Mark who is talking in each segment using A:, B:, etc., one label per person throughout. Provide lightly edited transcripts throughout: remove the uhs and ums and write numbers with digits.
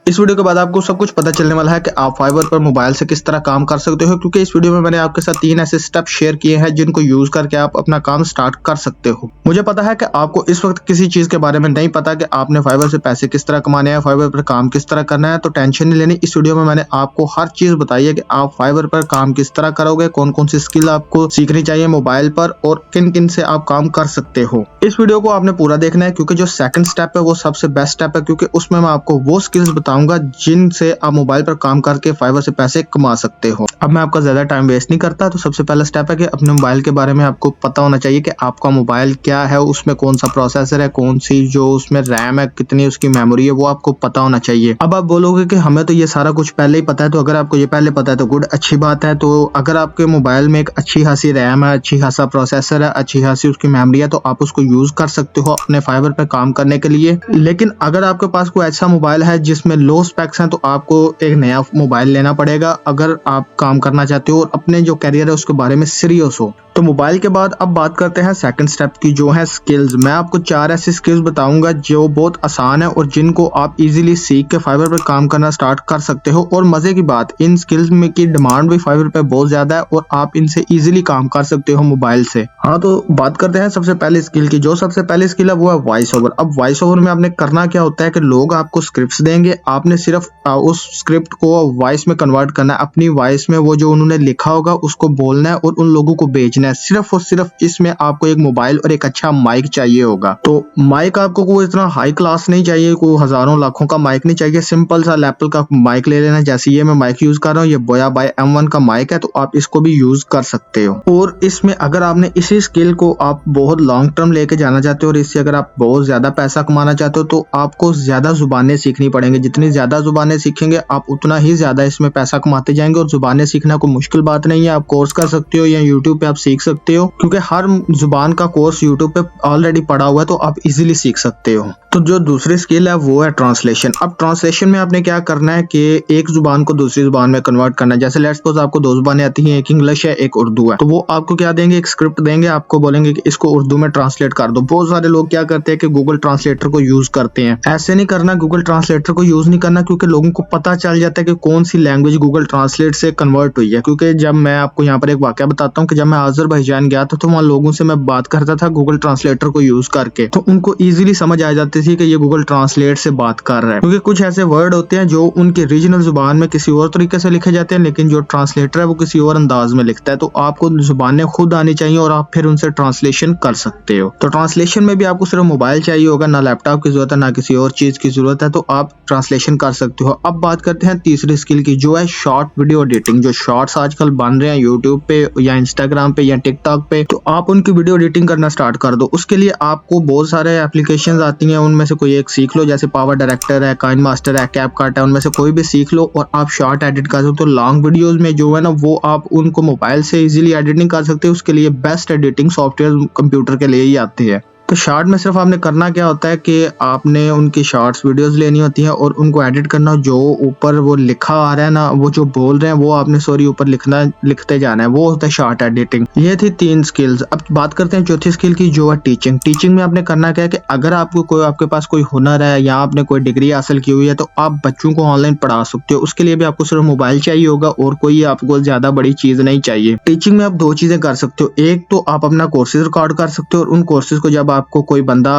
A: इस वीडियो के बाद आपको सब कुछ पता चलने वाला है कि आप फाइवर पर मोबाइल से किस तरह काम कर सकते हो, क्योंकि इस वीडियो में मैंने आपके साथ 3 ऐसे स्टेप शेयर किए हैं जिनको यूज करके आप अपना काम स्टार्ट कर सकते हो। मुझे पता है कि आपको इस वक्त किसी चीज के बारे में नहीं पता कि आपने फाइवर से पैसे किस तरह कमाने हैं, फाइवर पर काम किस तरह करना है, तो टेंशन नहीं लेनी। इस वीडियो में मैंने आपको हर चीज बताई है कि आप फाइवर पर काम किस तरह करोगे, कौन कौन सी स्किल आपको सीखनी चाहिए मोबाइल पर और किन किन से आप काम कर सकते हो। इस वीडियो को आपने पूरा देखना है, क्योंकि जो सेकंड स्टेप है वो सबसे बेस्ट स्टेप है, क्योंकि उसमें मैं आपको वो स्किल्स बताऊंगा जिनसे आप मोबाइल पर काम करके फाइवर से पैसे कमा सकते हो। अब मैं आपका ज्यादा टाइम वेस्ट नहीं करता, तो सबसे पहला स्टेप है कि अपने मोबाइल के बारे में आपको पता होना चाहिए कि आपका मोबाइल क्या है, उसमें कौन सा प्रोसेसर है, कौन सी जो उसमें रैम है, कितनी उसकी मेमोरी है, वो आपको पता होना चाहिए। अब आप बोलोगे कि हमें तो ये सारा कुछ पहले ही पता है, तो अगर आपको ये पहले पता है तो गुड, अच्छी बात है। तो अगर आपके मोबाइल में एक अच्छी खासी रैम है, अच्छी खासा प्रोसेसर है, अच्छी खासी उसकी मेमोरी है, तो आप उसको यूज कर सकते हो अपने फाइवर पे काम करने के लिए। लेकिन अगर आपके पास कोई ऐसा मोबाइल है जिसमें लो स्पेक्स हैं, तो आपको एक नया मोबाइल लेना पड़ेगा अगर आप काम करना चाहते हो और अपने जो करियर है उसके बारे में सीरियस हो। तो मोबाइल के बाद अब बात करते हैं सेकंड स्टेप की, जो है स्किल्स। मैं आपको 4 ऐसी स्किल्स बताऊंगा जो बहुत आसान है और जिनको आप इजीली सीख के फाइवर पर काम करना स्टार्ट कर सकते हो। और मजे की बात, इन स्किल्स में की डिमांड भी फाइवर पे बहुत ज्यादा है और आप इनसे इजीली काम कर सकते हो मोबाइल से। हाँ, तो बात करते हैं सबसे पहले स्किल की। जो सबसे पहली स्किल है वो है वॉइस ओवर। अब वॉइस ओवर में आपने करना क्या होता है कि लोग आपको स्क्रिप्ट्स देंगे, आपने सिर्फ उस स्क्रिप्ट को वॉइस में कन्वर्ट करना है। अपनी वॉइस में वो जो उन्होंने लिखा होगा उसको बोलना है और उन लोगों को भेजना है। सिर्फ और सिर्फ इसमें आपको एक मोबाइल और एक अच्छा माइक चाहिए होगा। तो माइक आपको कोई इतना हाई क्लास नहीं चाहिए, कोई हजारों लाखों का माइक नहीं चाहिए। सिंपल सा एप्पल का माइक ले लेना, जैसे ये मैं माइक यूज कर रहा हूँ, ये बोया बाय M1 का माइक है, तो आप इसको भी यूज कर सकते हो। और इसमें अगर आपने इसी स्किल को आप बहुत लॉन्ग टर्म लेके जाना चाहते हो और इससे अगर आप बहुत ज्यादा पैसा कमाना चाहते हो, तो आपको ज्यादा जुबानें सीखनी पड़ेंगी। जितनी ज्यादा जुबानें सीखेंगे आप उतना ही ज्यादा इसमें पैसा कमाते जाएंगे। और जुबानें सीखना कोई मुश्किल बात नहीं है, आप कोर्स कर सकते हो या यूट्यूब पे आप सीख सकते हो, क्योंकि हर जुबान का कोर्स यूट्यूब पे ऑलरेडी पड़ा हुआ है, तो आप इजीली सीख सकते हो। तो जो दूसरी स्किल है वो है ट्रांसलेशन। अब ट्रांसलेशन में आपने क्या करना है कि एक जुबान को दूसरी जुबान में कन्वर्ट करना है। जैसे लेट्स सपोज आपको 2 जुबानें आती हैं, एक इंग्लिश है एक उर्दू है, तो वो आपको क्या देंगे, एक स्क्रिप्ट देंगे, आपको बोलेंगे कि इसको उर्दू में ट्रांसलेट कर दो। बहुत सारे लोग क्या करते हैं कि गूगल ट्रांसलेटर को यूज करते हैं। ऐसे नहीं करना, गूगल ट्रांसलेटर को यूज नहीं करना, क्योंकि लोगों को पता चल जाता है कि कौन सी लैंग्वेज गूगल ट्रांसलेट से कन्वर्ट हुई है। क्योंकि जब मैं आपको यहाँ पर एक वाकया बताता हूँ कि जब मैं अजरबैजान गया था, तो वहाँ लोगों से मैं बात करता था गूगल ट्रांसलेटर को यूज करके, तो उनको इजीली समझ आ जाती थी कि ये गूगल ट्रांसलेट से बात कर रहा है। क्योंकि कुछ ऐसे वर्ड होते हैं जो उनके रीजनल जुबान में किसी और तरीके से लिखे जाते हैं, लेकिन जो ट्रांसलेटर है वो किसी और अंदाज में लिखता है। तो आपको जुबानें खुद आनी चाहिए और आप फिर उनसे ट्रांसलेशन कर सकते हो। तो ट्रांसलेशन में भी आपको सिर्फ मोबाइल चाहिए होगा, ना लैपटॉप की जरूरत है ना किसी और चीज की जरूरत है, तो आप ट्रांसलेशन कर सकते हो। अब बात करते हैं तीसरी स्किल की, जो है शॉर्ट वीडियो एडिटिंग। जो शॉर्ट्स आजकल बन रहे हैं यूट्यूब पे या इंस्टाग्राम पे या टिकटॉक पे, तो आप उनकी वीडियो एडिटिंग करना स्टार्ट कर दो। उसके लिए आपको बहुत सारे एप्लीकेशंस आती हैं, उनमें से कोई एक सीख लो। जैसे पावर डायरेक्टर है, काइन मास्टर है, कैपकट है, उनमें से कोई भी सीख लो और आप शॉर्ट एडिट कर सकते हो। लॉन्ग वीडियोस में जो है ना, वो आप उनको मोबाइल से इजीली एडिट नहीं कर सकते। उसके लिए बेस्ट एडिटिंग सॉफ्टवेयर कंप्यूटर के लिए ही आती है। तो शॉर्ट में सिर्फ आपने करना क्या होता है कि आपने उनकी शॉर्ट्स वीडियोस लेनी होती हैं और उनको एडिट करना। जो ऊपर वो लिखा आ रहा है ना, वो जो बोल रहे हैं वो आपने ऊपर लिखते जाना है, वो होता है शॉर्ट एडिटिंग। ये थी 3 स्किल्स। अब बात करते हैं चौथी स्किल की, जो है टीचिंग। टीचिंग में आपने करना क्या है कि अगर आपके पास कोई हुनर है या आपने कोई डिग्री हासिल की हुई है, तो आप बच्चों को ऑनलाइन पढ़ा सकते हो। उसके लिए भी आपको सिर्फ मोबाइल चाहिए होगा और कोई आपको ज्यादा बड़ी चीज नहीं चाहिए। टीचिंग में आप 2 चीजें कर सकते हो। एक तो आप अपना कोर्सेज रिकॉर्ड कर सकते हो और उन कोर्सेज को जब आपको कोई बंदा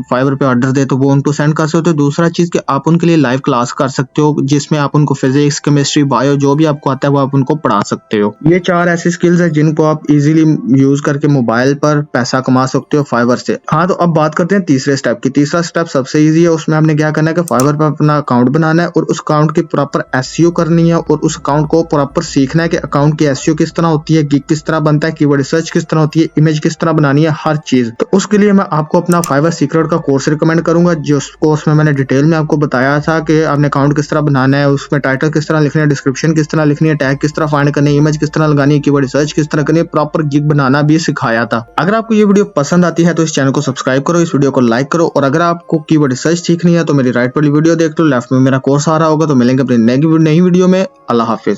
A: फाइवर पे ऑर्डर दे तो वो उनको सेंड कर सकते हो। दूसरा चीज कि आप उनके लिए लाइव क्लास कर सकते हो, जिसमें आप उनको फिजिक्स, केमिस्ट्री, बायो जो भी आपको आता है वो आप उनको पढ़ा सकते हो। ये 4 ऐसी स्किल्स है जिनको आप इजीली यूज करके मोबाइल पर पैसा कमा सकते हो फाइवर से। हाँ, तो अब बात करते हैं तीसरे स्टेप की। तीसरा स्टेप सबसे ईजी है। उसमें आपने क्या करना है कि फाइवर पर अपना अकाउंट बनाना है और उस अकाउंट की प्रॉपर एसईओ करनी है और उस अकाउंट को प्रॉपर सीखना है कि अकाउंट की एसईओ किस तरह होती है, गिग किस तरह बनता है, कीवर्ड रिसर्च किस तरह होती है, इमेज किस तरह बनानी है, हर चीज। तो उसके लिए मैं आपको अपना फाइवर सीक्रेट का कोर्स रिकमेंड करूंगा, जिस कोर्स में मैंने डिटेल में आपको बताया था कि आपने अकाउंट किस तरह बनाना है, उसमें टाइटल किस तरह लिखनी है, डिस्क्रिप्शन किस तरह लिखनी है, टैग किस तरह फाइंड करनी है, इमेज किस तरह लगानी है, कीवर्ड रिसर्च किस तरह करनी है, प्रॉपर गिग बनाना भी सिखाया था। अगर आपको ये वीडियो पसंद आती है तो इस चैनल को सब्सक्राइब करो, इस वीडियो को लाइक करो। और अगर आपको कीवर्ड रिसर्च सीखनी है तो मेरी राइट वाली वीडियो देख लो, लेफ्ट में मेरा कोर्स आ रहा होगा। तो मिलेंगे अपनी नई वीडियो में। अल्लाह हाफिज।